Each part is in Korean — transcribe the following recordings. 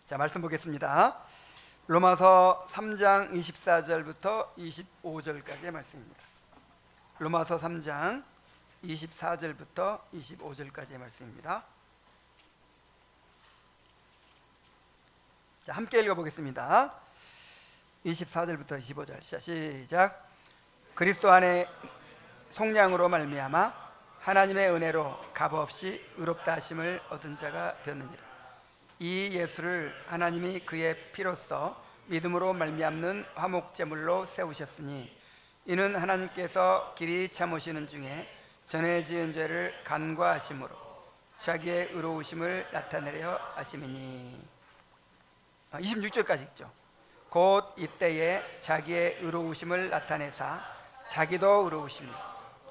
자, 말씀 보겠습니다. 로마서 3장 24절부터 25절까지의 말씀입니다. 로마서 3장 24절부터 25절까지의 말씀입니다. 자, 함께 읽어보겠습니다. 24절부터 25절 시작. 그리스도 안에 속량으로 말미암아 하나님의 은혜로 값없이 의롭다 하심을 얻은 자가 되었느니라. 이 예수를 하나님이 그의 피로써 믿음으로 말미암는 화목제물로 세우셨으니 이는 하나님께서 길이 참으시는 중에 전에 지은 죄를 간과하심으로 자기의 의로우심을 나타내려 하심이니. 26절까지 있죠. 곧 이때에 자기의 의로우심을 나타내사 자기도 의로우시며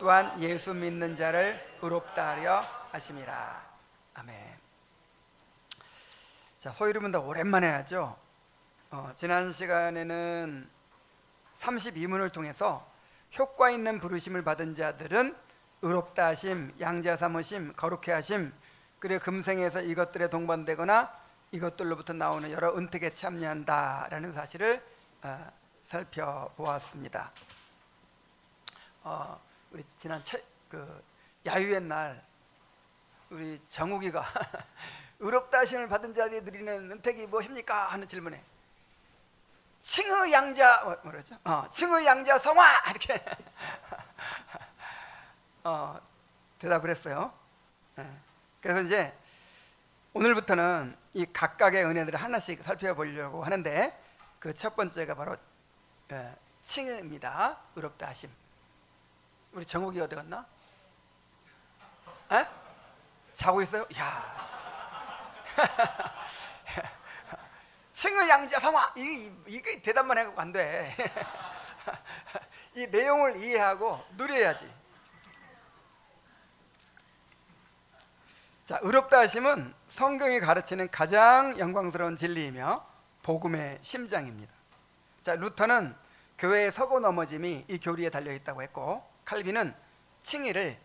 또한 예수 믿는 자를 의롭다 하려 하심이라. 아멘. 자, 소위름은 오랜만에 하죠. 지난 시간에는 32문을 통해서 효과 있는 부르심을 받은 자들은 의롭다 하심, 양자 삼으심, 거룩해 하심, 그리고 금생에서 이것들에 동반되거나 이것들로부터 나오는 여러 은택에 참여한다라는 사실을 살펴보았습니다. 우리 지난 야유의 날 우리 정욱이가 의롭다 하심을 받은 자들이 누리는 은택이 무엇입니까? 하는 질문에 칭의 양자 뭐라죠? 칭의 양자 성화 이렇게 대답을 했어요. 그래서 이제 오늘부터는 이 각각의 은혜들을 하나씩 살펴보려고 하는데 그 첫 번째가 바로 칭의입니다. 의롭다 하심. 우리 정욱이 어디 갔나? 자고 있어요? 야. 칭의 양자 성화 이게 대답만 해갖고 안 돼. 이 내용을 이해하고 누려야지. 자, 의롭다 하심은 성경이 가르치는 가장 영광스러운 진리이며 복음의 심장입니다. 자, 루터는 교회의 서고 넘어짐이 이 교리에 달려있다고 했고, 칼빈은 칭의를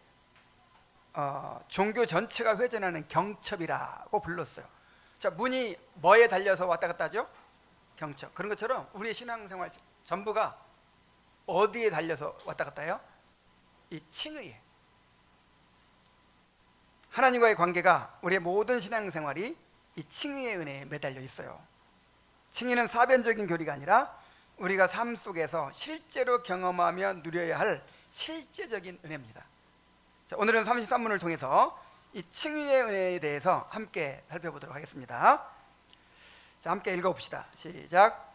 종교 전체가 회전하는 경첩이라고 불렀어요. 자, 문이 뭐에 달려서 왔다 갔다 하죠? 경첩. 그런 것처럼 우리의 신앙생활 전부가 어디에 달려서 왔다 갔다 해요? 이 칭의에. 하나님과의 관계가 우리의 모든 신앙생활이 이 칭의의 은혜에 매달려 있어요. 칭의는 사변적인 교리가 아니라 우리가 삶 속에서 실제로 경험하며 누려야 할 실제적인 은혜입니다. 자, 오늘은 33문을 통해서 이 칭의의 은혜에 대해서 함께 살펴보도록 하겠습니다. 자, 함께 읽어봅시다. 시작.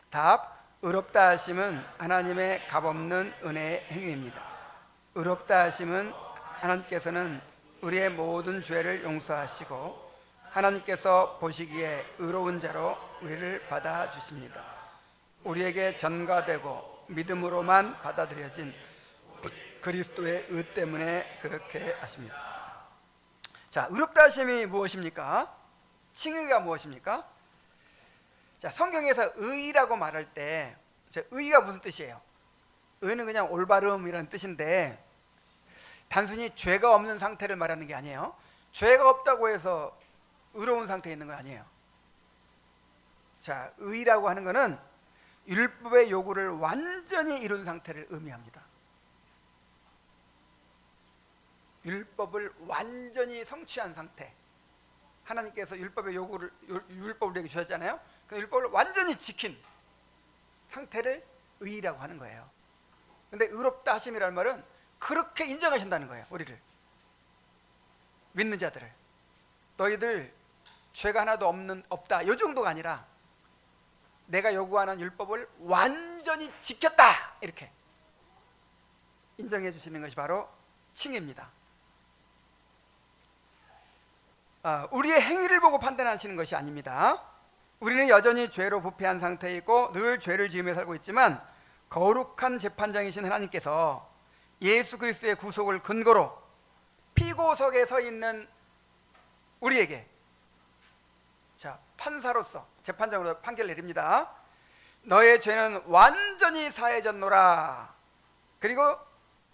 답. 의롭다 하심은 하나님의 값없는 은혜의 행위입니다. 의롭다 하심은 하나님께서는 우리의 모든 죄를 용서하시고 하나님께서 보시기에 의로운 자로 우리를 받아주십니다. 우리에게 전가되고 믿음으로만 받아들여진 그리스도의 의 때문에 그렇게 하십니다. 자, 의롭다 하심이 무엇입니까? 칭의가 무엇입니까? 자, 성경에서 의라고 말할 때 의가 무슨 뜻이에요? 의는 그냥 올바름이라는 뜻인데 단순히 죄가 없는 상태를 말하는 게 아니에요. 죄가 없다고 해서 의로운 상태에 있는 거 아니에요. 자, 의라고 하는 것은 율법의 요구를 완전히 이룬 상태를 의미합니다. 율법을 완전히 성취한 상태. 하나님께서 율법의 요구를 율법을 우리에게 주셨잖아요. 그 율법을 완전히 지킨 상태를 의라고 하는 거예요. 근데 의롭다 하심이라는 말은 그렇게 인정하신다는 거예요. 우리를, 믿는 자들을. 너희들 죄가 하나도 없다 이 정도가 아니라 내가 요구하는 율법을 완전히 지켰다 이렇게 인정해 주시는 것이 바로 칭의입니다. 우리의 행위를 보고 판단하시는 것이 아닙니다. 우리는 여전히 죄로 부패한 상태이고 늘 죄를 지으며 살고 있지만 거룩한 재판장이신 하나님께서 예수 그리스도의 구속을 근거로 피고석에 서 있는 우리에게 판사로서 재판장으로 판결을 내립니다. 너의 죄는 완전히 사해졌노라. 그리고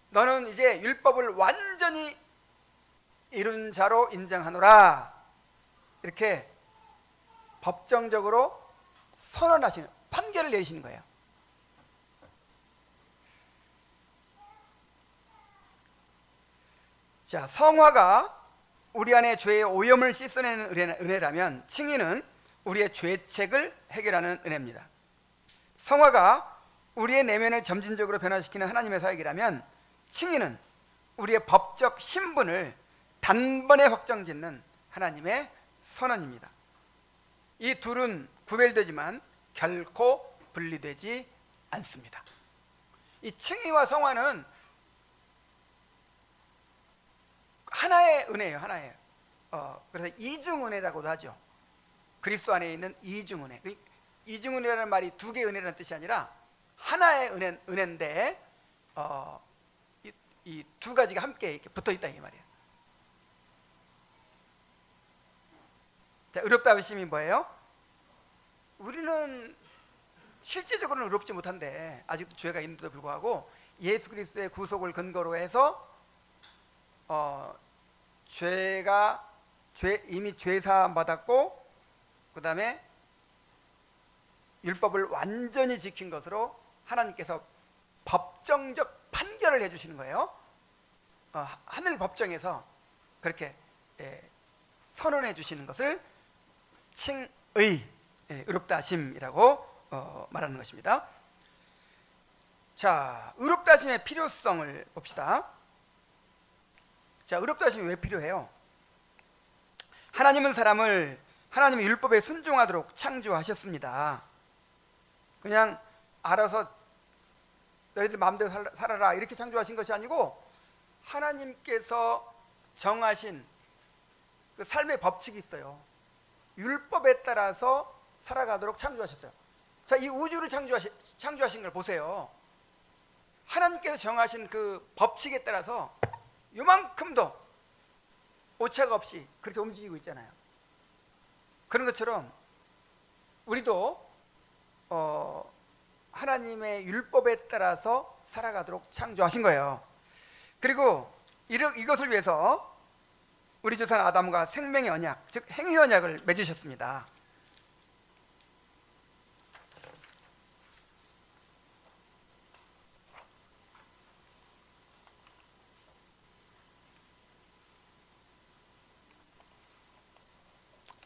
너는 이제 율법을 완전히 이룬 자로 인정하노라. 이렇게 법정적으로 선언하시는, 판결을 내리시는 거예요. 자, 성화가 우리 안에 죄의 오염을 씻어내는 은혜라면 칭의는 우리의 죄책을 해결하는 은혜입니다. 성화가 우리의 내면을 점진적으로 변화시키는 하나님의 사역이라면 칭의는 우리의 법적 신분을 단번에 확정짓는 하나님의 선언입니다. 이 둘은 구별되지만 결코 분리되지 않습니다. 이 칭의와 성화는 하나의 은혜예요. 하나예요. 그래서 이중은혜라고도 하죠. 그리스도 안에 있는 이중은혜. 이중은혜라는 말이 두 개의 은혜라는 뜻이 아니라 하나의 은혜인데 이 두 가지가 함께 이렇게 붙어 있다 이 말이에요. 자, 의롭다 하심이 뭐예요? 우리는 실제적으로는 의롭지 못한데 아직도 죄가 있는데도 불구하고 예수 그리스도의 구속을 근거로 해서 이미 죄 사함 받았고, 그 다음에 율법을 완전히 지킨 것으로 하나님께서 법정적 판결을 해주시는 거예요. 하늘 법정에서 그렇게 선언해 주시는 것을 칭의, 의롭다 하심이라고 말하는 것입니다. 자, 의롭다 하심의 필요성을 봅시다. 자, 의롭다 하심이 왜 필요해요? 하나님은 사람을 하나님의 율법에 순종하도록 창조하셨습니다. 그냥 알아서 너희들 마음대로 살아라 이렇게 창조하신 것이 아니고 하나님께서 정하신 그 삶의 법칙이 있어요. 율법에 따라서 살아가도록 창조하셨어요. 자, 이 우주를 창조하신 걸 보세요. 하나님께서 정하신 그 법칙에 따라서 요만큼도 오차가 없이 그렇게 움직이고 있잖아요. 그런 것처럼 우리도 하나님의 율법에 따라서 살아가도록 창조하신 거예요. 그리고 이것을 위해서 우리 조상 아담과 생명의 언약, 즉 행위 언약을 맺으셨습니다.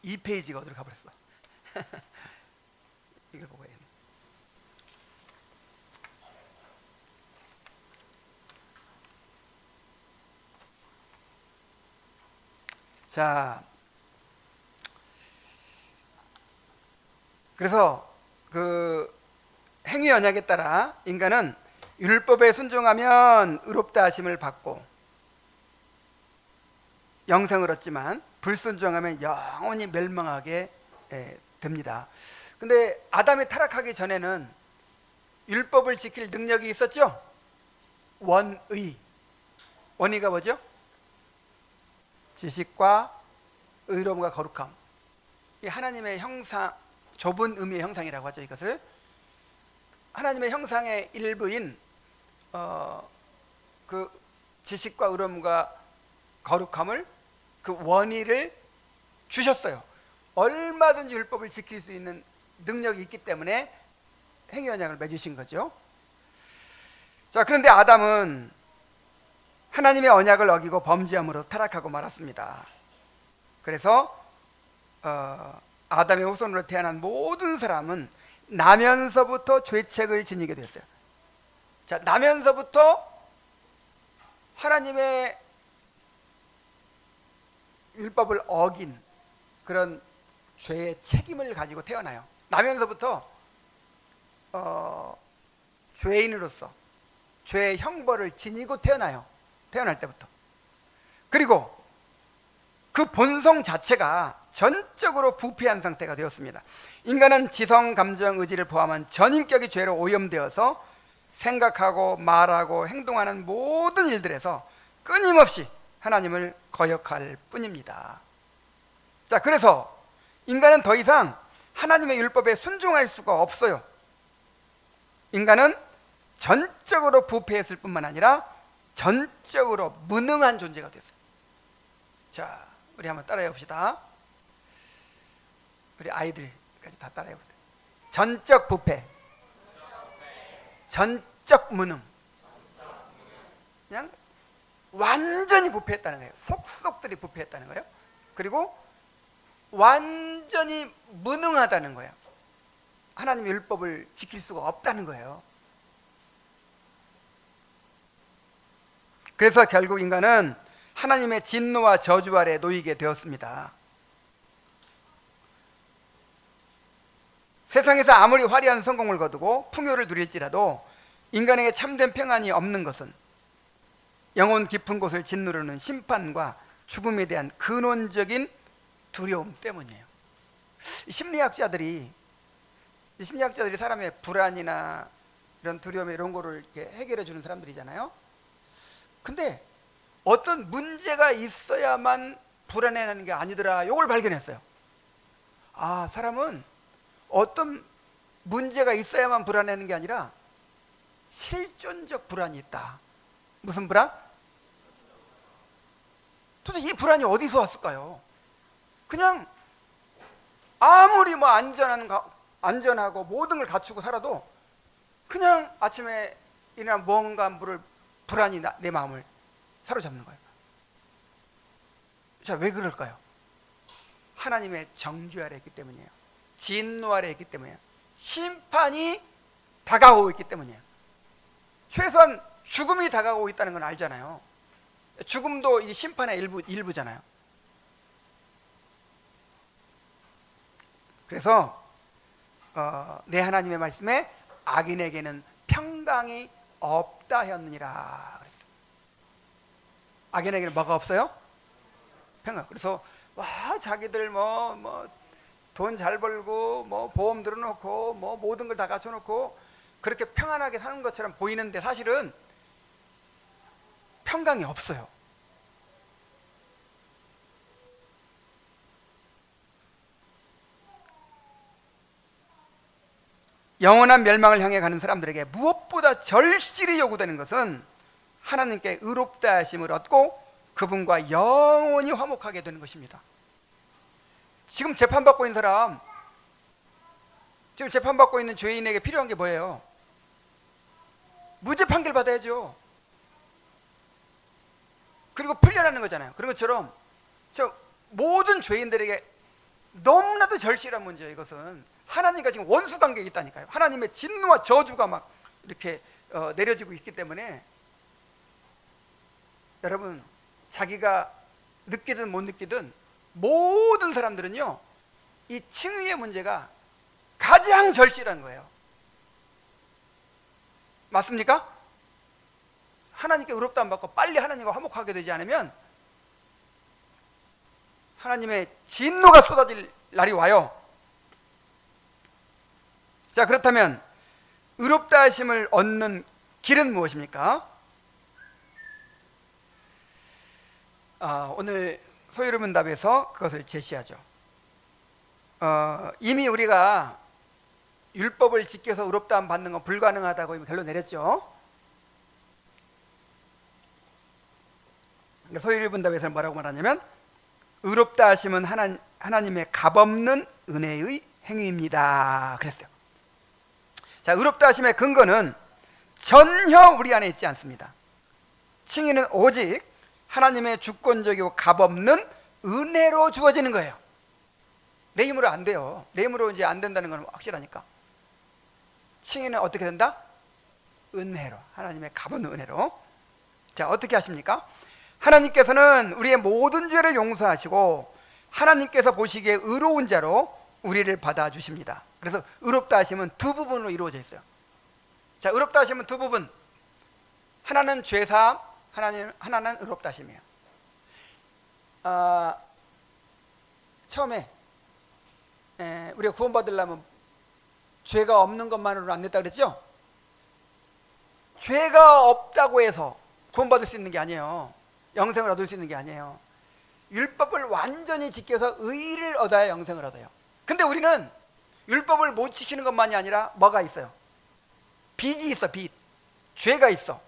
이 페이지가 어디로 가버렸어? 이걸 보고 해야겠네. 자, 그래서 그 행위 언약에 따라 인간은 율법에 순종하면 의롭다 하심을 받고 영생을 얻지만 불순종하면 영원히 멸망하게 됩니다. 근데 아담이 타락하기 전에는 율법을 지킬 능력이 있었죠? 원의가 뭐죠? 지식과 의로움과 거룩함. 이 하나님의 형상, 좁은 의미의 형상이라고 하죠. 이것을 하나님의 형상의 일부인 그 지식과 의로움과 거룩함을, 그 원의를 주셨어요. 얼마든지 율법을 지킬 수 있는 능력이 있기 때문에 행위 언약을 맺으신 거죠. 자, 그런데 아담은 하나님의 언약을 어기고 범죄함으로 타락하고 말았습니다. 그래서 아담의 후손으로 태어난 모든 사람은 나면서부터 죄책을 지니게 됐어요. 자, 나면서부터 하나님의 율법을 어긴 그런 죄의 책임을 가지고 태어나요. 나면서부터 죄인으로서 죄의 형벌을 지니고 태어나요. 태어날 때부터. 그리고 그 본성 자체가 전적으로 부패한 상태가 되었습니다. 인간은 지성, 감정, 의지를 포함한 전인격이 죄로 오염되어서 생각하고 말하고 행동하는 모든 일들에서 끊임없이 하나님을 거역할 뿐입니다. 자, 그래서 인간은 더 이상 하나님의 율법에 순종할 수가 없어요. 인간은 전적으로 부패했을 뿐만 아니라 전적으로 무능한 존재가 됐어요. 자, 우리 한번 따라해 봅시다. 우리 아이들까지 다 따라해 보세요. 전적 부패, 전적 무능. 그냥 완전히 부패했다는 거예요. 속속들이 부패했다는 거예요. 그리고 완전히 무능하다는 거예요. 하나님의 율법을 지킬 수가 없다는 거예요. 그래서 결국 인간은 하나님의 진노와 저주 아래 놓이게 되었습니다. 세상에서 아무리 화려한 성공을 거두고 풍요를 누릴지라도 인간에게 참된 평안이 없는 것은 영혼 깊은 곳을 짓누르는 심판과 죽음에 대한 근원적인 두려움 때문이에요. 심리학자들이 사람의 불안이나 이런 두려움 이런 거를 이렇게 해결해 주는 사람들이잖아요. 근데 어떤 문제가 있어야만 불안해하는 게 아니더라. 이걸 발견했어요. 아, 사람은 어떤 문제가 있어야만 불안해하는 게 아니라 실존적 불안이 있다. 무슨 불안? 도대체 이 불안이 어디서 왔을까요? 그냥 아무리 뭐 안전하고 모든 걸 갖추고 살아도 그냥 아침에 일어나 뭔가 불안이 내 마음을 사로잡는 거예요. 자, 왜 그럴까요? 하나님의 정죄 아래 있기 때문이에요. 진노 아래 있기 때문이에요. 심판이 다가오고 있기 때문이에요. 최소한 죽음이 다가오고 있다는 건 알잖아요. 죽음도 이 심판의 일부잖아요. 그래서 내 하나님의 말씀에 악인에게는 평강이 없다 하였느니라 그랬어요. 악인에게는 뭐가 없어요? 평강. 그래서 와, 자기들 돈 잘 벌고 보험 들어놓고 모든 걸 다 갖춰놓고 그렇게 평안하게 사는 것처럼 보이는데 사실은 평강이 없어요. 영원한 멸망을 향해 가는 사람들에게 무엇보다 절실히 요구되는 것은 하나님께 의롭다 하심을 얻고 그분과 영원히 화목하게 되는 것입니다. 지금 재판받고 있는 사람, 지금 재판받고 있는 죄인에게 필요한 게 뭐예요? 무죄 판결 받아야죠. 그리고 풀려나는 거잖아요. 그런 것처럼 저 모든 죄인들에게 너무나도 절실한 문제예요. 이것은 하나님과 지금 원수 관계에 있다니까요. 하나님의 진노와 저주가 막 이렇게 내려지고 있기 때문에 여러분, 자기가 느끼든 못 느끼든 모든 사람들은요, 이 칭의의 문제가 가장 절실한 거예요. 맞습니까? 하나님께 의롭다 안 받고 빨리 하나님과 화목하게 되지 않으면 하나님의 진노가 쏟아질 날이 와요. 자, 그렇다면 의롭다 하심을 얻는 길은 무엇입니까? 오늘 소유문답에서 그것을 제시하죠. 이미 우리가 율법을 지켜서 의롭다함 받는 건 불가능하다고 결론 내렸죠. 소유문답에서는 뭐라고 말하냐면 의롭다 하심은 하나님의 값없는 은혜의 행위입니다 그랬어요. 자, 의롭다 하심의 근거는 전혀 우리 안에 있지 않습니다. 칭의는 오직 하나님의 주권적이고 값없는 은혜로 주어지는 거예요. 내 힘으로 안 돼요. 내 힘으로 이제 안 된다는 건 확실하니까. 칭의는 어떻게 된다? 은혜로, 하나님의 값없는 은혜로. 자, 어떻게 하십니까? 하나님께서는 우리의 모든 죄를 용서하시고 하나님께서 보시기에 의로운 자로 우리를 받아주십니다. 그래서 의롭다 하심은 두 부분으로 이루어져 있어요. 자, 의롭다 하심은 두 부분. 하나는 죄사함, 하나는 의롭다 하심이에요. 처음에 우리가 구원받으려면 죄가 없는 것만으로는 안 됐다 그랬죠? 죄가 없다고 해서 구원받을 수 있는 게 아니에요. 영생을 얻을 수 있는 게 아니에요. 율법을 완전히 지켜서 의를 얻어야 영생을 얻어요. 근데 우리는 율법을 못 지키는 것만이 아니라 뭐가 있어요? 빚이 있어, 빚. 죄가 있어.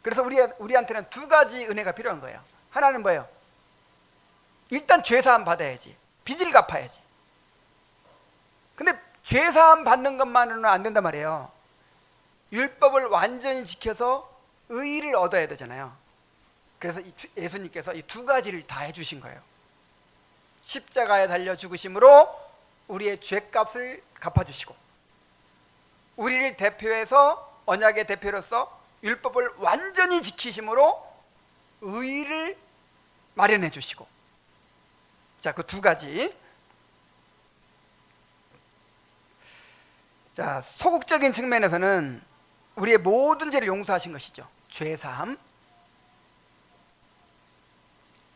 그래서 우리한테는 두 가지 은혜가 필요한 거예요. 하나는 뭐예요? 일단 죄사함 받아야지. 빚을 갚아야지. 근데 죄사함 받는 것만으로는 안 된단 말이에요. 율법을 완전히 지켜서 의의를 얻어야 되잖아요. 그래서 예수님께서 이 두 가지를 다 해주신 거예요. 십자가에 달려 죽으심으로 우리의 죄값을 갚아주시고, 우리를 대표해서 언약의 대표로서 율법을 완전히 지키심으로 의의를 마련해 주시고. 자, 그 두 가지. 자, 소극적인 측면에서는 우리의 모든 죄를 용서하신 것이죠. 죄사함.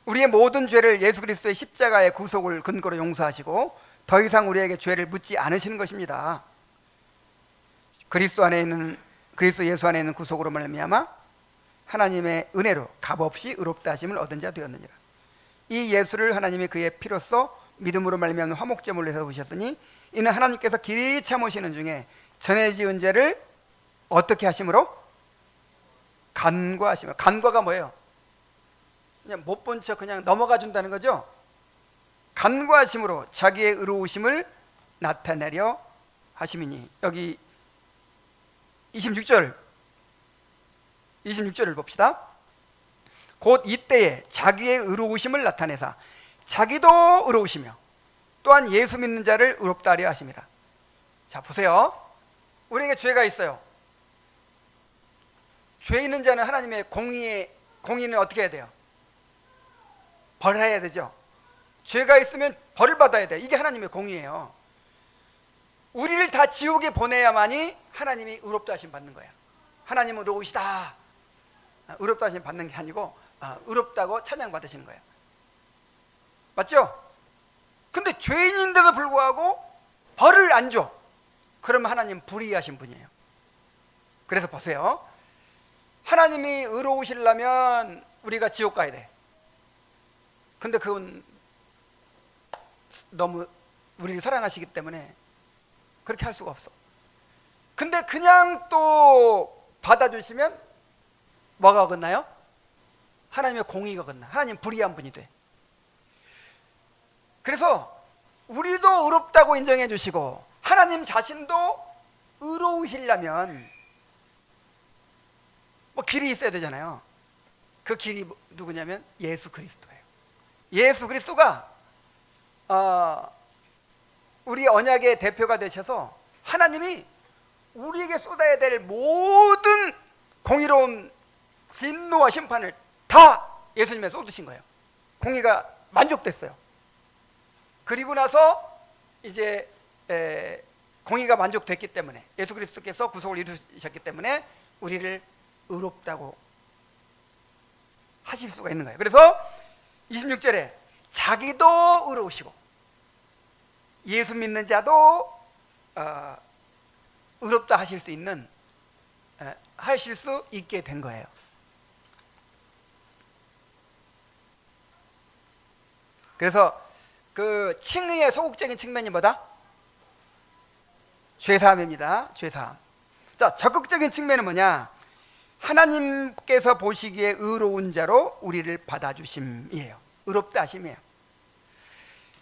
우리의 모든 죄를 예수 그리스도의 십자가의 구속을 근거로 용서하시고 더 이상 우리에게 죄를 묻지 않으시는 것입니다. 그리스도 예수 안에 있는 구속으로 말미암아 하나님의 은혜로 값없이 의롭다 하심을 얻은 자 되었느니라. 이 예수를 하나님이 그의 피로써 믿음으로 말미암는 화목제물로 세우셨으니 이는 하나님께서 길이 참으시는 중에 전에 지은 죄를 어떻게 하심으로? 간과하시며. 간과가 뭐예요? 그냥 못 본 척 그냥 넘어가 준다는 거죠. 간과하심으로 자기의 의로우심을 나타내려 하심이니. 여기 26절을 봅시다. 곧 이때에 자기의 의로우심을 나타내사 자기도 의로우시며 또한 예수 믿는 자를 의롭다 하려 하심이라. 자, 보세요. 우리에게 죄가 있어요. 죄 있는 자는 하나님의 공의는 어떻게 해야 돼요? 벌해야 되죠. 죄가 있으면 벌을 받아야 돼. 이게 하나님의 공의예요. 우리를 다 지옥에 보내야만이 하나님이 의롭다 하심 받는 거야. 하나님은 의로우시다. 의롭다 하심 받는 게 아니고 의롭다고 찬양 받으시는 거예요. 맞죠? 근데 죄인인데도 불구하고 벌을 안 줘. 그러면 하나님 불의하신 분이에요. 그래서 보세요. 하나님이 의로우시려면 우리가 지옥 가야 돼. 근데 그건 너무 우리를 사랑하시기 때문에 그렇게 할 수가 없어. 근데 그냥 또 받아주시면 뭐가 어긋나요? 하나님의 공의가 어긋나. 하나님 불의한 분이 돼. 그래서 우리도 의롭다고 인정해 주시고 하나님 자신도 의로우시려면 뭐 길이 있어야 되잖아요. 그 길이 누구냐면 예수 그리스도예요. 예수 그리스도가 우리 언약의 대표가 되셔서 하나님이 우리에게 쏟아야 될 모든 공의로운 진노와 심판을 다 예수님에 쏟으신 거예요. 공의가 만족됐어요. 그리고 나서 이제 공의가 만족됐기 때문에 예수 그리스도께서 구속을 이루셨기 때문에 우리를 의롭다고 하실 수가 있는 거예요. 그래서 26절에 자기도 의로우시고 예수 믿는 자도 의롭다 하실 수 있게 된 거예요. 그래서 그 칭의의 소극적인 측면이 뭐다? 죄사함입니다. 죄사함. 자, 적극적인 측면은 뭐냐? 하나님께서 보시기에 의로운 자로 우리를 받아주심이에요. 의롭다 하심이에요.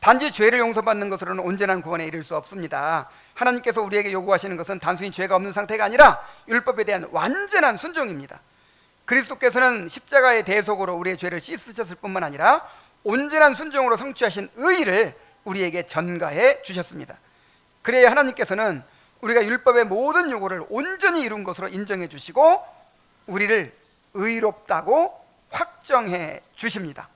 단지 죄를 용서받는 것으로는 온전한 구원에 이를 수 없습니다. 하나님께서 우리에게 요구하시는 것은 단순히 죄가 없는 상태가 아니라 율법에 대한 완전한 순종입니다. 그리스도께서는 십자가의 대속으로 우리의 죄를 씻으셨을 뿐만 아니라 온전한 순종으로 성취하신 의의를 우리에게 전가해 주셨습니다. 그래야 하나님께서는 우리가 율법의 모든 요구를 온전히 이룬 것으로 인정해 주시고 우리를 의롭다고 확정해 주십니다.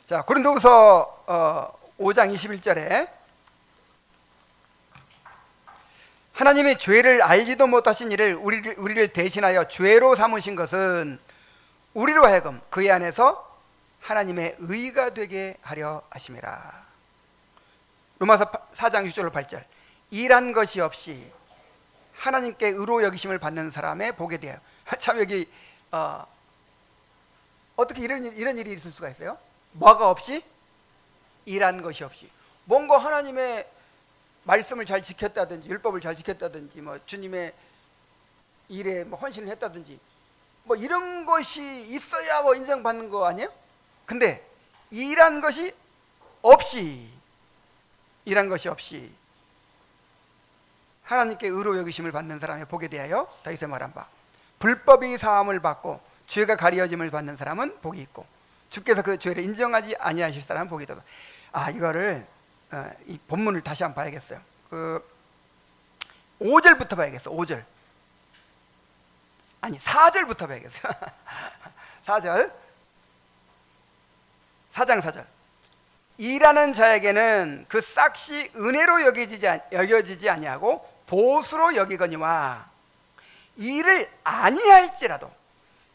자, 고린도후서 5장 21절에 하나님이 죄를 알지도 못하신 이를 우리를 대신하여 죄로 삼으신 것은 우리로 하여금 그의 안에서 하나님의 의가 되게 하려 하심이라. 로마서 4장 6절 8절 일한 것이 없이 하나님께 의로 여기심을 받는 사람의 복에 대하여. 참 여기 어떻게 이런 일이 있을 수가 있어요? 뭐가 없이? 일한 것이 없이. 뭔가 하나님의 말씀을 잘 지켰다든지 율법을 잘 지켰다든지 뭐 주님의 일에 뭐 헌신을 했다든지 뭐 이런 것이 있어야 뭐 인정받는 거 아니에요? 근데 일한 것이 없이 하나님께 의로 여기심을 받는 사람의 복에 대하여 다윗의 말한 바 불법이 사함을 받고 죄가 가리어짐을 받는 사람은 복이 있고 주께서 그 죄를 인정하지 아니하실 사람은 복이 있다. 이거를 이 본문을 다시 한번 봐야겠어요. 그 5절부터 봐야겠어. 5절. 아니 4절부터 봐야겠어요. 4절. 4장 4절. 일하는 자에게는 그 싹이 은혜로 여겨지지 아니하고 보수로 여기거니와 일을 아니할지라도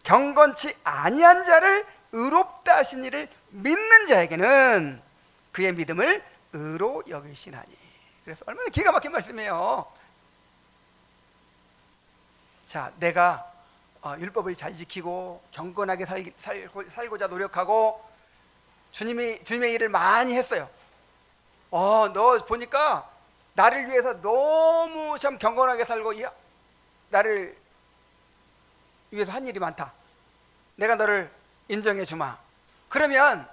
경건치 아니한 자를 의롭다 하신 이를 믿는 자에게는 그의 믿음을 의로 여기시나니. 그래서 얼마나 기가 막힌 말씀이에요. 자, 내가 율법을 잘 지키고 경건하게 살고자 노력하고 주님의 일을 많이 했어요. 너 보니까 나를 위해서 너무 참 경건하게 살고 나를 위해서 한 일이 많다. 내가 너를 인정해 주마. 그러면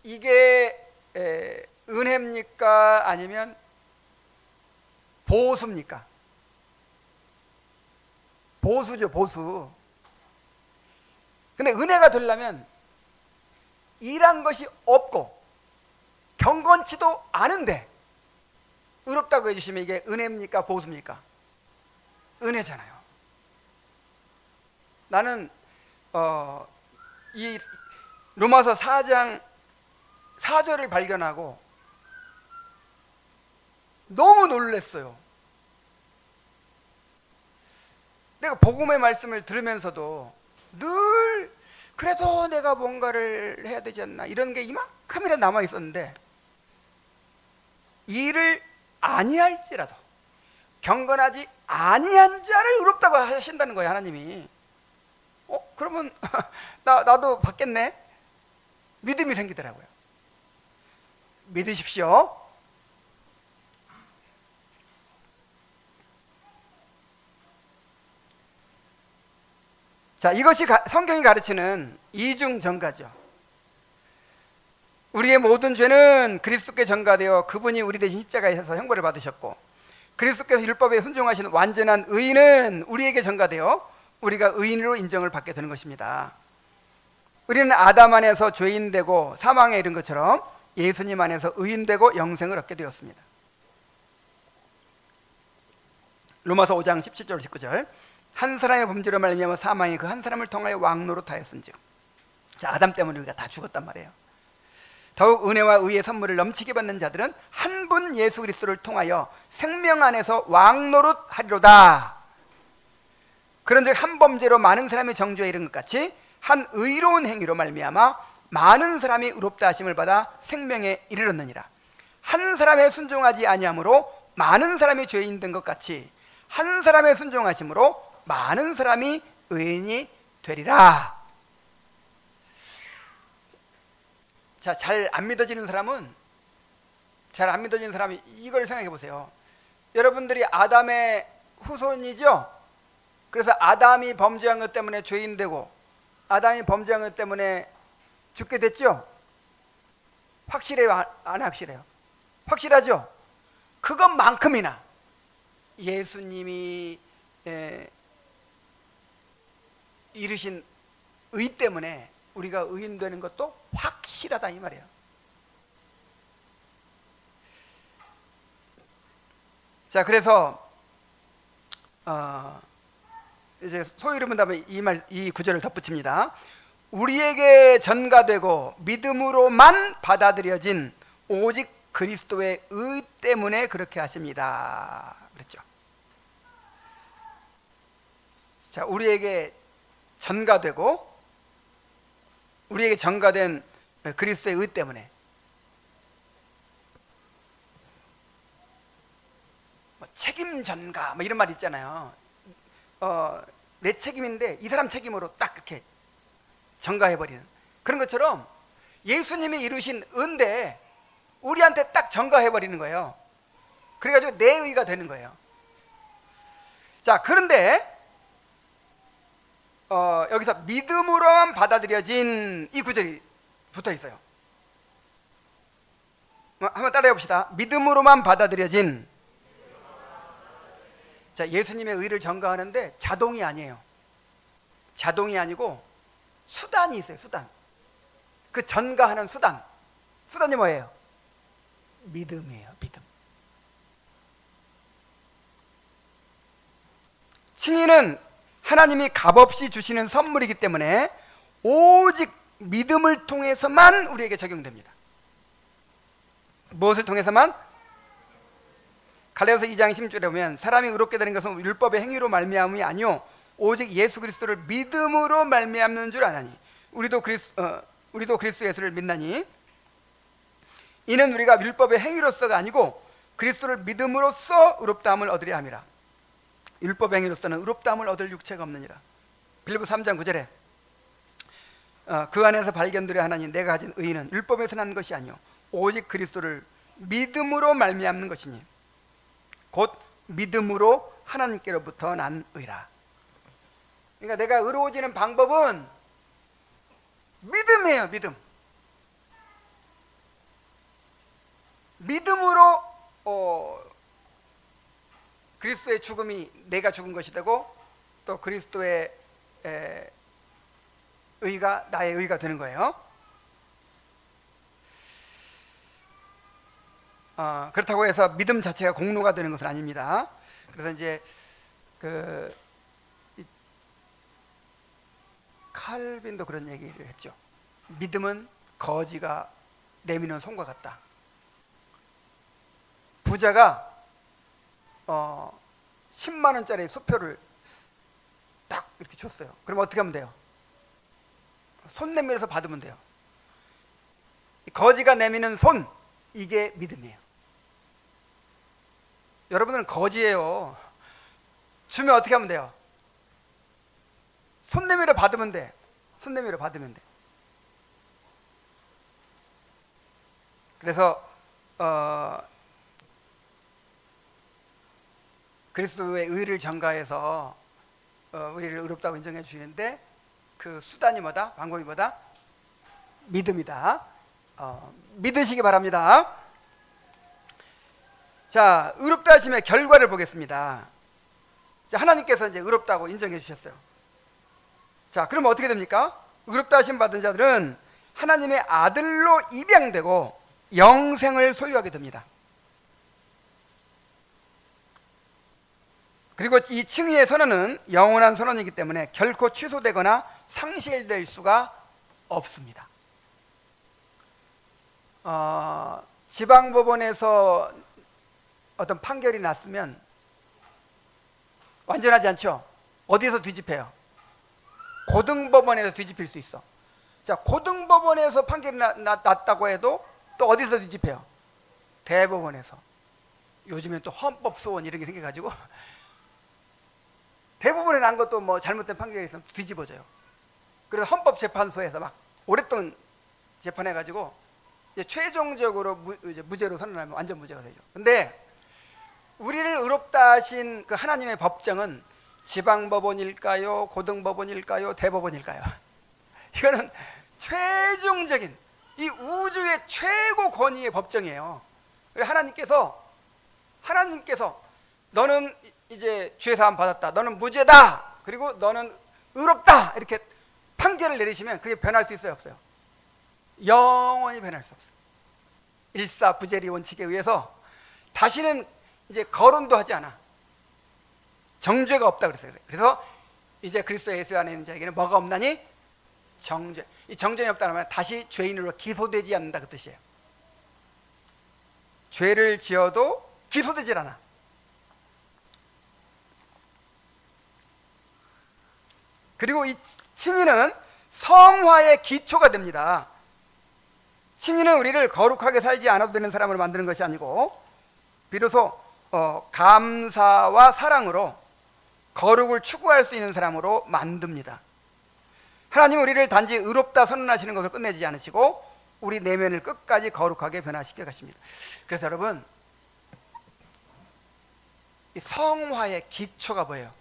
이게 은혜입니까? 아니면 보수입니까? 보수죠, 보수. 근데 은혜가 되려면 일한 것이 없고 경건치도 않은데 의롭다고 해주시면 이게 은혜입니까? 보수입니까? 은혜잖아요. 나는 이 로마서 4장 4절을 발견하고 너무 놀랐어요. 내가 복음의 말씀을 들으면서도 늘 그래도 내가 뭔가를 해야 되지 않나 이런 게 이만큼이나 남아 있었는데 일을 아니할지라도 경건하지 아니한 자를 의롭다고 하신다는 거예요, 하나님이. 그러면 나도 받겠네. 믿음이 생기더라고요. 믿으십시오. 자, 이것이 성경이 가르치는 이중 전가죠. 우리의 모든 죄는 그리스도께 전가되어 그분이 우리 대신 십자가에서 형벌을 받으셨고 그리스도께서 율법에 순종하신 완전한 의인은 우리에게 전가되어 우리가 의인으로 인정을 받게 되는 것입니다. 우리는 아담 안에서 죄인되고 사망에 이른 것처럼 예수님 안에서 의인되고 영생을 얻게 되었습니다. 로마서 5장 17절 19절. 한 사람의 범죄로 말미암아 사망이 그 한 사람을 통하여 왕노릇하였은즉. 자, 아담 때문에 우리가 다 죽었단 말이에요. 더욱 은혜와 의의 선물을 넘치게 받는 자들은 한 분 예수 그리스도를 통하여 생명 안에서 왕노릇하리로다. 그런즉 한 범죄로 많은 사람이 정죄에 이른 것 같이 한 의로운 행위로 말미암아 많은 사람이 의롭다 하심을 받아 생명에 이르렀느니라. 한 사람의 순종하지 아니함으로 많은 사람이 죄인 된 것 같이 한 사람의 순종하심으로 많은 사람이 의인이 되리라. 자, 잘 안 믿어지는 사람이 이걸 생각해 보세요. 여러분들이 아담의 후손이죠? 그래서 아담이 범죄한 것 때문에 죄인 되고 아담이 범죄한 것 때문에 죽게 됐죠? 확실해요? 안 확실해요? 확실하죠? 그것만큼이나 예수님이 이르신 의 때문에 우리가 의인 되는 것도 확실하다 이 말이에요. 자, 그래서 이제 소위 이르면 이 구절을 덧붙입니다. 우리에게 전가되고 믿음으로만 받아들여진 오직 그리스도의 의 때문에 그렇게 하십니다. 그랬죠. 자, 우리에게 전가되고 우리에게 전가된 그리스도의 의 때문에 책임 전가 이런 말 있잖아요. 내 책임인데 이 사람 책임으로 딱 이렇게 전가해버리는 그런 것처럼 예수님이 이루신 은데 우리한테 딱 전가해버리는 거예요. 그래가지고 내 의가 되는 거예요. 자, 그런데 여기서 믿음으로만 받아들여진 이 구절이 붙어 있어요. 한번 따라해 봅시다. 믿음으로만 받아들여진. 자, 예수님의 의를 전가하는데 자동이 아니에요. 자동이 아니고 수단이 있어요. 수단. 그 전가하는 수단. 수단이 뭐예요? 믿음이에요. 믿음. 칭의는 하나님이 값없이 주시는 선물이기 때문에 오직 믿음을 통해서만 우리에게 적용됩니다. 무엇을 통해서만? 갈라디아서 2장 16절에 보면 사람이 의롭게 되는 것은 율법의 행위로 말미암음이 아니요 오직 예수 그리스도를 믿음으로 말미암는 줄 아나니 우리도 그리스도 예수를 믿나니 이는 우리가 율법의 행위로서가 아니고 그리스도를 믿음으로써 의롭다함을 얻으려 함이라. 율법의 행위로서는 의롭다함을 얻을 육체가 없느니라. 빌립보 3장 9절에 그 안에서 발견되려 하나니 내가 가진 의는 율법에서 난 것이 아니요 오직 그리스도를 믿음으로 말미암는 것이니 곧 믿음으로 하나님께로부터 난 의라. 그러니까 내가 의로워지는 방법은 믿음이에요. 믿음. 믿음으로 그리스도의 죽음이 내가 죽은 것이 되고 또 그리스도의 의가 나의 의가 되는 거예요. 그렇다고 해서 믿음 자체가 공로가 되는 것은 아닙니다. 그래서 이제 칼빈도 그런 얘기를 했죠. 믿음은 거지가 내미는 손과 같다. 부자가 10만 원짜리 수표를 딱 이렇게 줬어요. 그럼 어떻게 하면 돼요? 손 내밀어서 받으면 돼요. 거지가 내미는 손, 이게 믿음이에요. 여러분은 거지예요. 주면 어떻게 하면 돼요? 손 내밀어 받으면 돼. 손 내밀어 받으면 돼. 그래서 그리스도의 의를 전가해서 우리를 의롭다고 인정해 주시는데 그 수단이 뭐다? 방법이 뭐다? 믿음이다. 믿으시기 바랍니다. 자, 의롭다 하심의 결과를 보겠습니다. 자, 하나님께서 이제 의롭다고 인정해 주셨어요. 자, 그러면 어떻게 됩니까? 의롭다 하심 받은 자들은 하나님의 아들로 입양되고 영생을 소유하게 됩니다. 그리고 이 칭의의 선언은 영원한 선언이기 때문에 결코 취소되거나 상실될 수가 없습니다. 지방법원에서 어떤 판결이 났으면 완전하지 않죠? 어디서 뒤집혀요? 고등법원에서 뒤집힐 수 있어. 자, 고등법원에서 판결이 났다고 해도 또 어디서 뒤집혀요? 대법원에서. 요즘엔 또 헌법소원 이런 게 생겨가지고 대법원에 난 것도 뭐 잘못된 판결이 있으면 뒤집어져요. 그래서 헌법재판소에서 막 오랫동안 재판해가지고 이제 최종적으로 무죄로 선언하면 완전 무죄가 되죠. 근데 우리를 의롭다 하신 그 하나님의 법정은 지방법원일까요? 고등법원일까요? 대법원일까요? 이거는 최종적인 이 우주의 최고 권위의 법정이에요. 하나님께서 너는 이제 죄사함 받았다. 너는 무죄다. 그리고 너는 의롭다. 이렇게 판결을 내리시면 그게 변할 수 있어요? 없어요? 영원히 변할 수 없어요. 일사부재리 원칙에 의해서 다시는 이제 거론도 하지 않아. 정죄가 없다 그랬어요. 그래서 이제 그리스도 예수 안에 있는 자에게는 뭐가 없나니? 정죄. 이 정죄가 없다는 말은 다시 죄인으로 기소되지 않는다 그 뜻이에요. 죄를 지어도 기소되질 않아. 그리고 이 칭의는 성화의 기초가 됩니다. 칭의는 우리를 거룩하게 살지 않아도 되는 사람으로 만드는 것이 아니고 비로소 감사와 사랑으로 거룩을 추구할 수 있는 사람으로 만듭니다. 하나님은 우리를 단지 의롭다 선언하시는 것을 끝내지 않으시고 우리 내면을 끝까지 거룩하게 변화시켜 가십니다. 그래서 여러분, 이 성화의 기초가 뭐예요?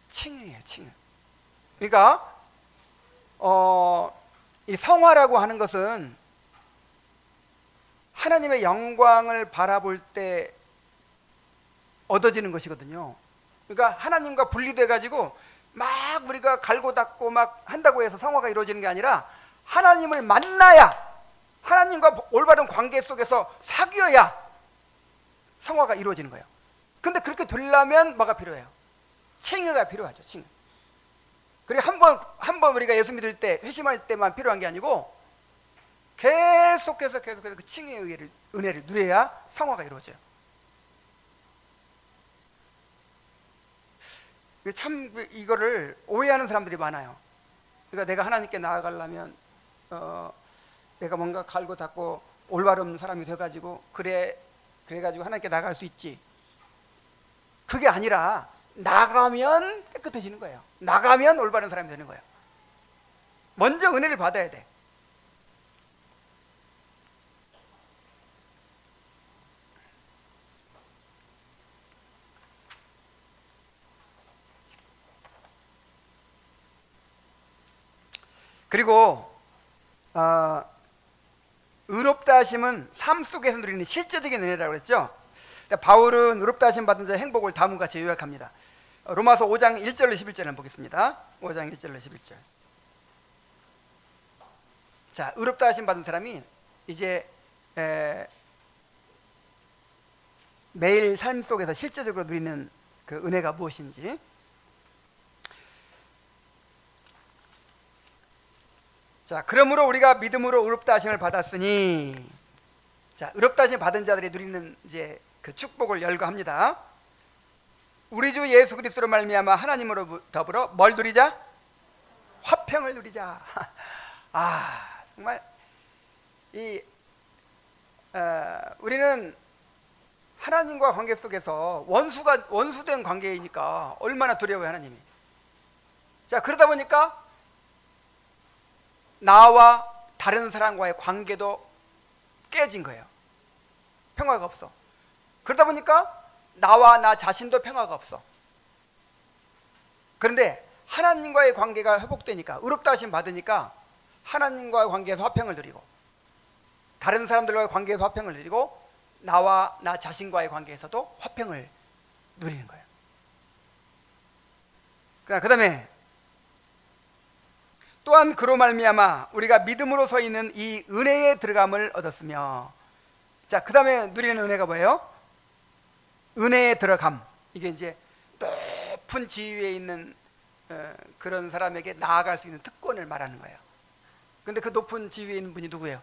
칭의예요, 칭의. 그러니까 이 성화라고 하는 것은 하나님의 영광을 바라볼 때 얻어지는 것이거든요. 그러니까 하나님과 분리돼 가지고 막 우리가 갈고 닦고 막 한다고 해서 성화가 이루어지는 게 아니라 하나님을 만나야, 하나님과 올바른 관계 속에서 사귀어야 성화가 이루어지는 거예요. 근데 그렇게 되려면 뭐가 필요해요? 칭의가 필요하죠. 칭의. 그리고 한 번 우리가 예수 믿을 때, 회심할 때만 필요한 게 아니고 계속해서 그 칭의의 은혜를 누려야 성화가 이루어져요. 참 이거를 오해하는 사람들이 많아요. 그러니까 내가 하나님께 나아가려면 내가 뭔가 갈고 닦고 올바른 사람이 돼가지고 그래가지고 하나님께 나갈 수 있지. 그게 아니라 나가면 깨끗해지는 거예요. 나가면 올바른 사람이 되는 거예요. 먼저 은혜를 받아야 돼. 그리고 의롭다 하심은 삶 속에서 누리는 실제적인 은혜라고 그랬죠. 바울은 의롭다 하심 받은 자의 행복을 다음과 같이 요약합니다. 로마서 5장 1절로 11절을 보겠습니다. 5장 1절로 11절. 자, 의롭다 하심 받은 사람이 이제 매일 삶 속에서 실제적으로 누리는 그 은혜가 무엇인지. 자, 그러므로 우리가 믿음으로 의롭다 하심을 받았으니, 자, 의롭다 하심 받은 자들이 누리는 이제 그 축복을 열거합니다. 우리 주 예수 그리스도로 말미암아 하나님으로 더불어 뭘 누리자? 화평을 누리자. 아, 정말 우리는 하나님과 관계 속에서 원수된 관계이니까 얼마나 두려워요, 하나님이. 자, 그러다 보니까 나와 다른 사람과의 관계도 깨진 거예요. 평화가 없어. 그러다 보니까 나와 나 자신도 평화가 없어. 그런데 하나님과의 관계가 회복되니까, 의롭다 하심 받으니까 하나님과의 관계에서 화평을 누리고, 다른 사람들과의 관계에서 화평을 누리고, 나와 나 자신과의 관계에서도 화평을 누리는 거예요. 그 다음에 또한 그로 말미암아 우리가 믿음으로 서 있는 이 은혜에 들어감을 얻었으며, 자, 그 다음에 누리는 은혜가 뭐예요? 은혜에 들어감. 이게 이제 높은 지위에 있는 그런 사람에게 나아갈 수 있는 특권을 말하는 거예요. 근데 그 높은 지위에 있는 분이 누구예요?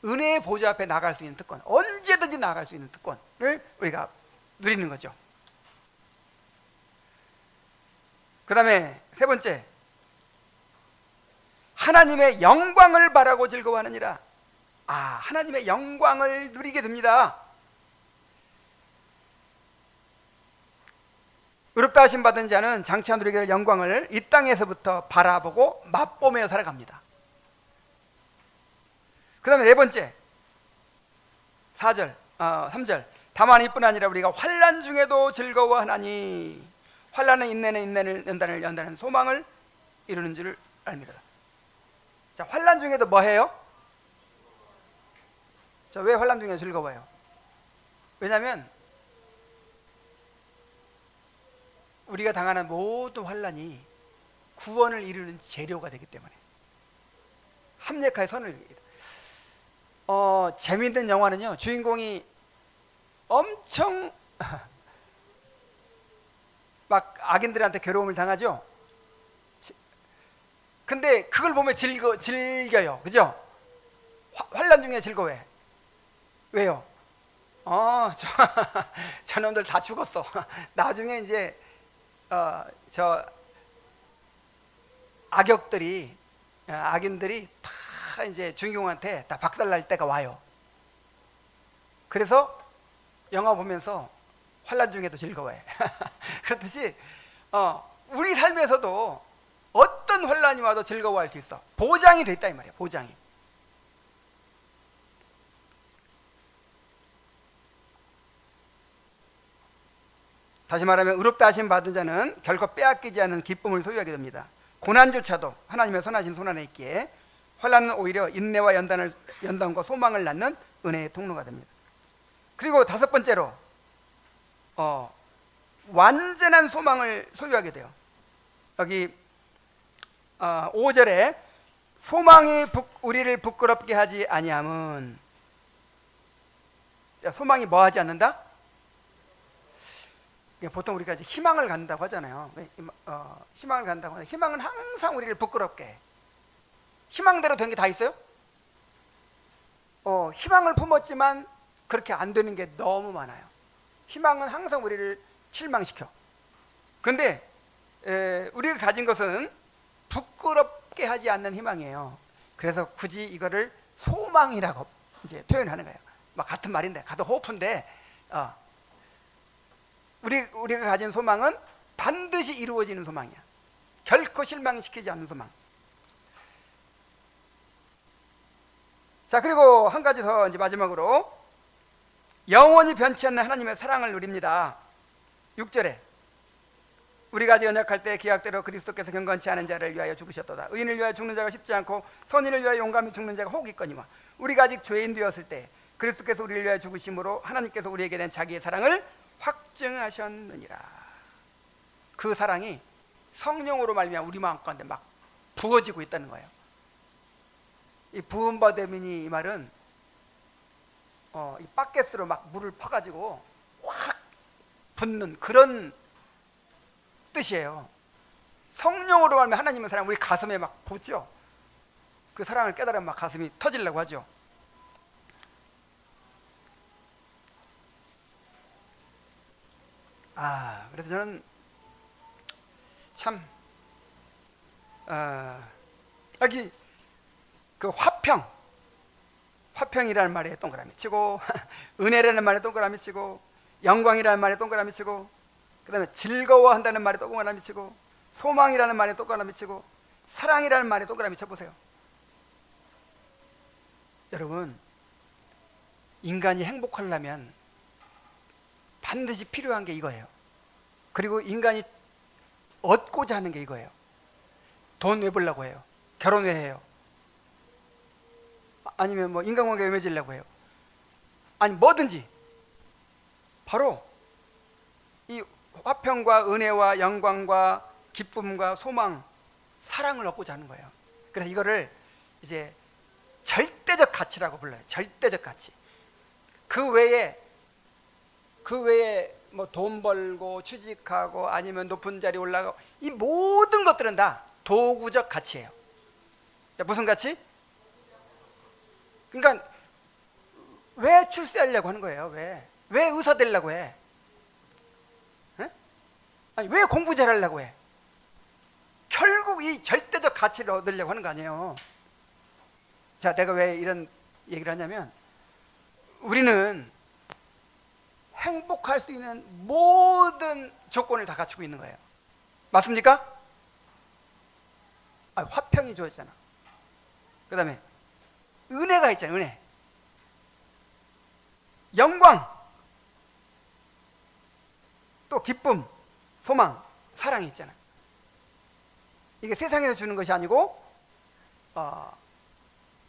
은혜의 보좌 앞에 나아갈 수 있는 특권, 언제든지 나아갈 수 있는 특권을 우리가 누리는 거죠. 그 다음에 세 번째, 하나님의 영광을 바라고 즐거워하느니라. 아, 하나님의 영광을 누리게 됩니다. 의롭다 하심 받은 자는 장차 누리게 될 영광을 이 땅에서부터 바라보고 맛보며 살아갑니다. 그 다음에 네 번째, 3절. 다만 이뿐 아니라 우리가 환난 중에도 즐거워하나니, 환난은 인내는 인내를, 연단을 연단은 소망을 이루는 줄 알미라. 자, 환난 중에도 뭐 해요? 자, 왜 환난 중에 즐거워요? 왜냐하면 우리가 당하는 모든 환난이 구원을 이루는 재료가 되기 때문에, 합력하여 선을 이룹니다. 재미있는 영화는요, 주인공이 엄청 막 악인들한테 괴로움을 당하죠. 근데 그걸 보면 즐겨요. 그죠? 환난 중에 즐거워해. 왜요? 저놈들 다 죽었어. 나중에 이제 저 악인들이 다 이제 주인공한테 다 박살날 때가 와요. 그래서 영화 보면서 환난 중에도 즐거워해. 그렇듯이 우리 삶에서도 어떤 환난이 와도 즐거워할 수 있어. 보장이 돼 있다 이 말이야. 보장이. 다시 말하면 의롭다 하심 받은 자는 결코 빼앗기지 않는 기쁨을 소유하게 됩니다. 고난조차도 하나님의 선하신 손안에 있기에 환난은 오히려 인내와 연단과 소망을 낳는 은혜의 통로가 됩니다. 그리고 다섯 번째로 완전한 소망을 소유하게 돼요. 여기 5절에 소망이 우리를 부끄럽게 하지 아니함은, 소망이 뭐 하지 않는다? 보통 우리가 이제 희망을 갖는다고 하잖아요. 희망을 갖는다고 하는데, 희망은 항상 우리를 부끄럽게 해. 희망대로 된 게 다 있어요? 희망을 품었지만 그렇게 안 되는 게 너무 많아요. 희망은 항상 우리를 실망시켜. 그런데 우리가 가진 것은 부끄럽게 하지 않는 희망이에요. 그래서 굳이 이거를 소망이라고 이제 표현하는 거예요. 막 같은 말인데, 같은 호흡인데, 우리가 가진 소망은 반드시 이루어지는 소망이야. 결코 실망시키지 않는 소망. 자, 그리고 한 가지 더, 이제 마지막으로 영원히 변치 않는 하나님의 사랑을 누립니다. 6절에 우리가 아직 연약할 때 기약대로 그리스도께서 경건치 않은 자를 위하여 죽으셨도다. 의인을 위하여 죽는 자가 쉽지 않고 선인을 위하여 용감히 죽는 자가 혹 있거니와, 우리가 아직 죄인 되었을 때 그리스도께서 우리를 위하여 죽으심으로 하나님께서 우리에게 낸 자기의 사랑을 확증하셨느니라. 그 사랑이 성령으로 말미암아 우리 마음 가운데 막 부어지고 있다는 거예요. 이 부음받음이니, 이 말은 이 바켓으로 막 물을 퍼가지고 확 붓는 그런 뜻이에요. 성령으로 말미암아 하나님의 사랑 우리 가슴에 막 붓죠. 그 사랑을 깨달으면 막 가슴이 터지려고 하죠. 그래서 저는 참 여기 그 화평이라는 말에 동그라미 치고 은혜라는 말에 동그라미 치고 영광이라는 말에 동그라미 치고, 그 다음에 즐거워한다는 말에 동그라미 치고, 소망이라는 말에 동그라미 치고, 사랑이라는 말에 동그라미 쳐보세요. 여러분, 인간이 행복하려면 반드시 필요한 게 이거예요. 그리고 인간이 얻고자 하는 게 이거예요. 돈 왜 벌려고 해요? 결혼 왜 해요? 아니면 뭐 인간관계 왜 맺으려고 해요? 아니 뭐든지 바로 이 화평과 은혜와 영광과 기쁨과 소망, 사랑을 얻고자 하는 거예요. 그래서 이거를 이제 절대적 가치라고 불러요. 절대적 가치. 그 외에 뭐 돈 벌고 취직하고 아니면 높은 자리 올라가고, 이 모든 것들은 다 도구적 가치예요. 무슨 가치? 그러니까 왜 출세하려고 하는 거예요? 왜 의사 되려고 해? 아니 왜 공부 잘하려고 해? 결국 이 절대적 가치를 얻으려고 하는 거 아니에요. 자, 내가 왜 이런 얘기를 하냐면, 우리는 행복할 수 있는 모든 조건을 다 갖추고 있는 거예요. 맞습니까? 화평이 주어지잖아. 그 다음에 은혜가 있잖아요. 은혜, 영광, 또 기쁨, 소망, 사랑이 있잖아요. 이게 세상에서 주는 것이 아니고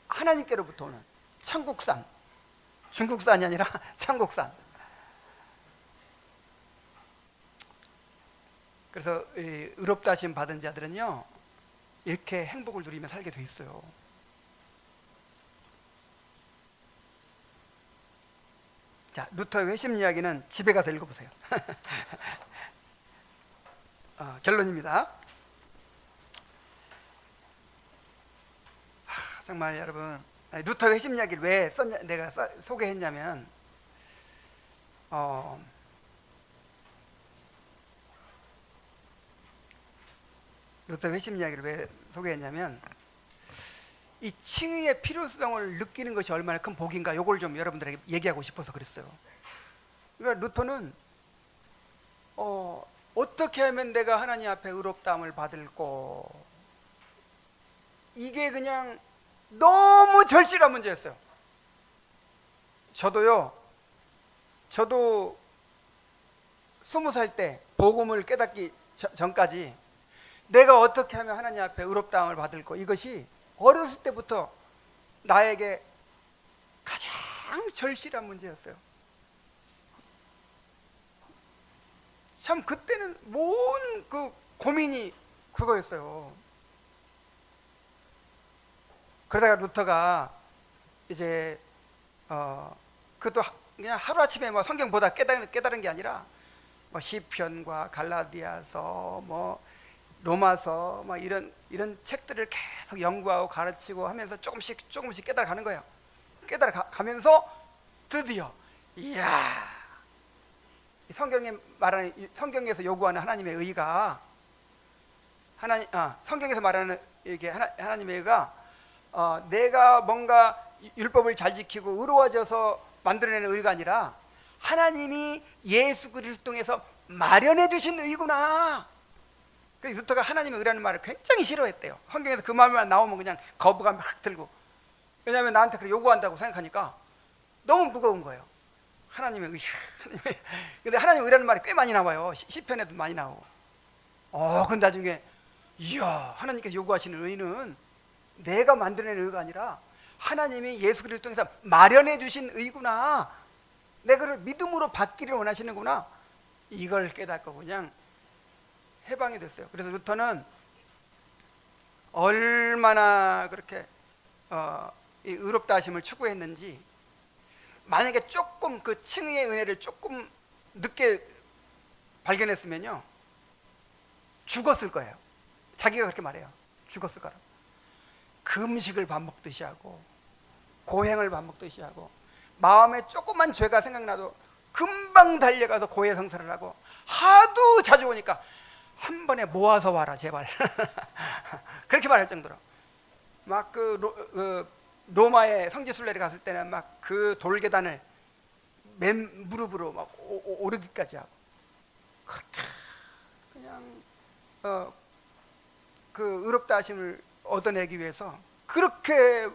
하나님께로부터 오는 천국산, 중국산이 아니라 천국산. 그래서 의롭다 하심 받은 자들은요, 이렇게 행복을 누리며 살게 돼 있어요. 자, 루터의 회심 이야기는 집에 가서 읽어보세요. 결론입니다. 정말 여러분, 루터 회심 이야기를 왜 내가 소개했냐면, 루터 회심 이야기를 왜 소개했냐면, 이 칭의의 필요성을 느끼는 것이 얼마나 큰 복인가, 요걸 좀 여러분들에게 얘기하고 싶어서 그랬어요. 그러니까 루터는 어떻게 하면 내가 하나님 앞에 의롭다함을 받을꼬, 이게 그냥 너무 절실한 문제였어요. 저도 20살 때 복음을 깨닫기 전까지 내가 어떻게 하면 하나님 앞에 의롭다함을 받을까, 이것이 어렸을 때부터 나에게 가장 절실한 문제였어요. 참 그때는 모든 그 고민이 그거였어요. 그러다가 루터가 이제 그것도 그냥 하루아침에 뭐 성경 보다 깨달은 게 아니라 뭐 시편과 갈라디아서, 뭐 로마서, 뭐 이런 책들을 계속 연구하고 가르치고 하면서 조금씩 깨달아가는 거예요. 깨달아가면서 드디어 이야, 성경에 말하는, 성경에서 요구하는 하나님의 의가, 성경에서 말하는 이게 하나님의 의가 내가 뭔가 율법을 잘 지키고 의로워져서 만들어내는 의가 아니라 하나님이 예수 그리스도 통해서 마련해 주신 의구나. 그래서 루터가 하나님의 의라는 말을 굉장히 싫어했대요. 성경에서 그 말만 나오면 그냥 거부감이 확 들고, 왜냐하면 나한테 그렇게 요구한다고 생각하니까 너무 무거운 거예요. 하나님의 의. 근데 하나님의 의라는 말이 꽤 많이 나와요. 시편에도 많이 나오고. 근데 나중에 이야, 하나님께서 요구하시는 의는 내가 만들어낸 의가 아니라 하나님이 예수 그리스도 통해서 마련해 주신 의구나. 내가 그걸 믿음으로 받기를 원하시는구나. 이걸 깨닫고 그냥 해방이 됐어요. 그래서 루터는 얼마나 그렇게 이 의롭다 하심을 추구했는지, 만약에 조금 그 칭의의 은혜를 조금 늦게 발견했으면요 죽었을 거예요. 자기가 그렇게 말해요. 죽었을 거라고. 금식을 밥 먹듯이 하고 고행을 밥 먹듯이 하고, 마음에 조그만 죄가 생각나도 금방 달려가서 고해성사를 하고, 하도 자주 오니까 한 번에 모아서 와라 제발 그렇게 말할 정도로 막 로마의 성지순례를 갔을 때는 막 그 돌계단을 맨 무릎으로 막 오르기까지 하고, 그렇게 그냥 그 의롭다 하심을 얻어내기 위해서 그렇게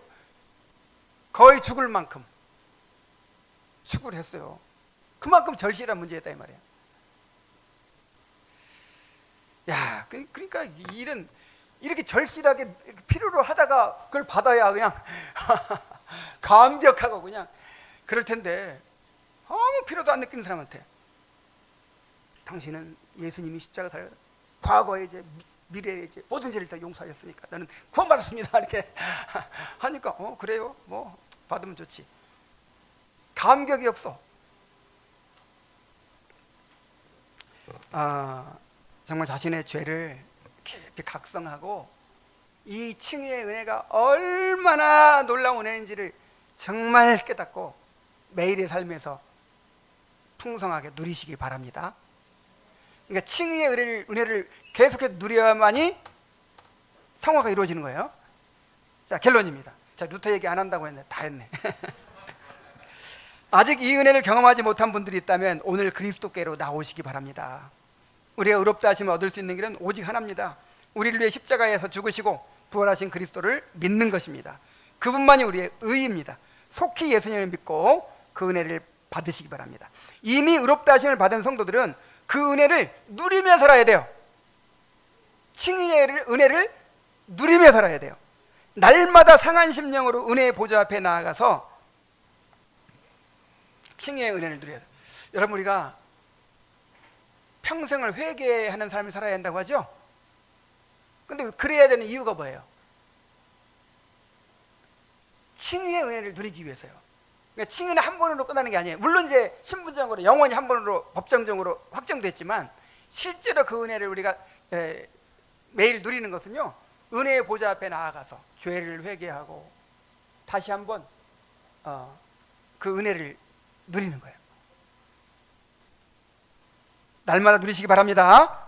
거의 죽을 만큼 추구를 했어요. 그만큼 절실한 문제였다 이 말이에요. 야, 그러니까 일은 이렇게 절실하게 필요로 하다가 그걸 받아야 그냥 감격하고 그냥 그럴 텐데, 아무 필요도 안 느끼는 사람한테 당신은 예수님이 십자가 달려 과거에 이제 미래에 이제 모든 죄를 다 용서하셨으니까 나는 구원받았습니다 이렇게 하니까 그래요, 뭐 받으면 좋지. 감격이 없어. 정말 자신의 죄를 깊이 각성하고 이 칭의의 은혜가 얼마나 놀라운 은혜인지를 정말 깨닫고 매일의 삶에서 풍성하게 누리시기 바랍니다. 그러니까 칭의의 은혜를 계속해서 누려야만이 성화가 이루어지는 거예요. 자, 결론입니다. 자, 루터 얘기 안 한다고 했네. 다 했네. 아직 이 은혜를 경험하지 못한 분들이 있다면 오늘 그리스도께로 나오시기 바랍니다. 우리가 의롭다 하심을 얻을 수 있는 길은 오직 하나입니다. 우리를 위해 십자가에서 죽으시고 부활하신 그리스도를 믿는 것입니다. 그분만이 우리의 의입니다. 속히 예수님을 믿고 그 은혜를 받으시기 바랍니다. 이미 의롭다 하심을 받은 성도들은 그 은혜를 누리며 살아야 돼요. 칭의의 은혜를 누리며 살아야 돼요. 날마다 상한 심령으로 은혜의 보좌 앞에 나아가서 칭의의 은혜를 누려야 돼요. 여러분, 우리가 평생을 회개하는 삶을 살아야 한다고 하죠? 근데 그래야 되는 이유가 뭐예요? 칭의의 은혜를 누리기 위해서요. 그러니까 칭의는 한 번으로 끝나는 게 아니에요. 물론 이제 신분적으로 영원히 한 번으로 법정적으로 확정됐지만, 실제로 그 은혜를 우리가 매일 누리는 것은요, 은혜의 보좌 앞에 나아가서 죄를 회개하고 다시 한번 그 은혜를 누리는 거예요. 날마다 누리시기 바랍니다.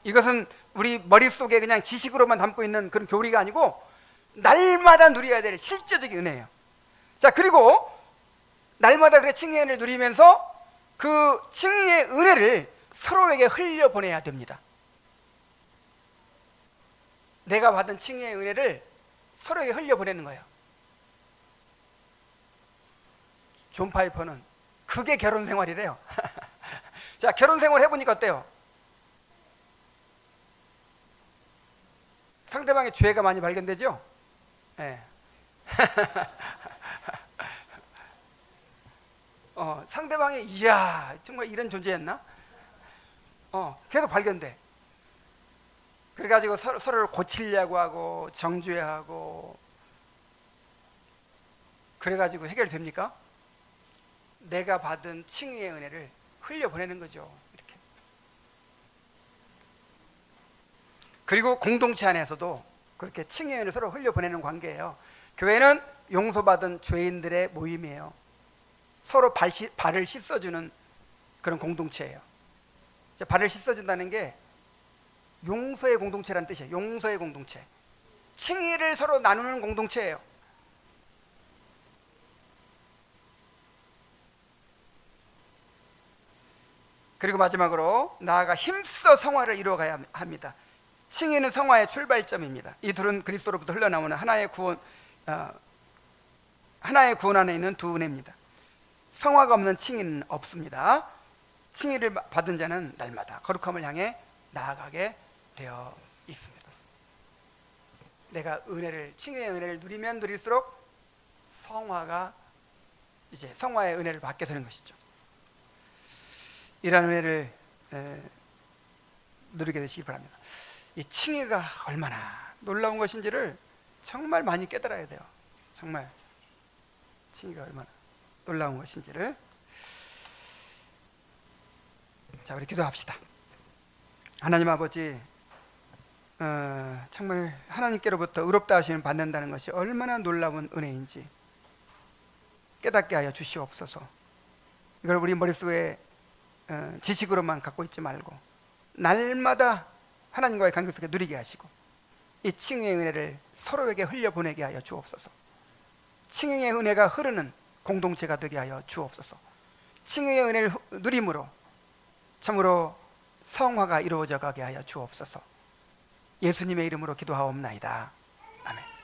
이것은 우리 머릿속에 그냥 지식으로만 담고 있는 그런 교리가 아니고 날마다 누려야 될 실제적인 은혜예요. 자, 그리고 날마다 그래 칭의의 은혜를 누리면서 그 칭의의 은혜를 서로에게 흘려보내야 됩니다. 내가 받은 칭의의 은혜를 서로에게 흘려보내는 거예요. 존 파이퍼는 그게 결혼 생활이래요. 자, 자, 결혼 생활 해보니까 어때요? 상대방의 죄가 많이 발견되죠? 예. 상대방이 이야 정말 이런 존재였나? 계속 발견돼. 그래가지고 서로를 고치려고 하고 정죄하고 그래가지고 해결됩니까? 내가 받은 칭의의 은혜를 흘려보내는 거죠. 이렇게. 그리고 공동체 안에서도 그렇게 칭의의 은혜를 서로 흘려보내는 관계예요. 교회는 용서받은 죄인들의 모임이에요. 서로 발을 씻어주는 그런 공동체예요. 발을 씻어준다는 게 용서의 공동체라는 뜻이에요. 용서의 공동체. 칭의를 서로 나누는 공동체예요. 그리고 마지막으로 나아가 힘써 성화를 이루어가야 합니다. 칭의는 성화의 출발점입니다. 이 둘은 그리스도로부터 흘러나오는 하나의 구원 안에 있는 두 은혜입니다. 성화가 없는 칭의는 없습니다. 칭의를 받은 자는 날마다 거룩함을 향해 나아가게 되어 있습니다. 내가 칭의의 은혜를 누리면 누릴수록 성화의 은혜를 받게 되는 것이죠. 이러한 은혜를 누리게 되시기 바랍니다. 이 칭의가 얼마나 놀라운 것인지를 정말 많이 깨달아야 돼요. 정말 칭의가 얼마나 놀라운 것인지를. 자, 우리 기도합시다. 하나님 아버지, 정말 하나님께로부터 의롭다 하심을 받는다는 것이 얼마나 놀라운 은혜인지 깨닫게 하여 주시옵소서. 이걸 우리 머릿속에 지식으로만 갖고 있지 말고 날마다 하나님과의 관계 속에 누리게 하시고 이 칭의의 은혜를 서로에게 흘려보내게 하여 주옵소서. 칭의의 은혜가 흐르는 공동체가 되게 하여 주옵소서. 칭의의 은혜를 누림으로 참으로 성화가 이루어져 가게 하여 주옵소서. 예수님의 이름으로 기도하옵나이다. 아멘.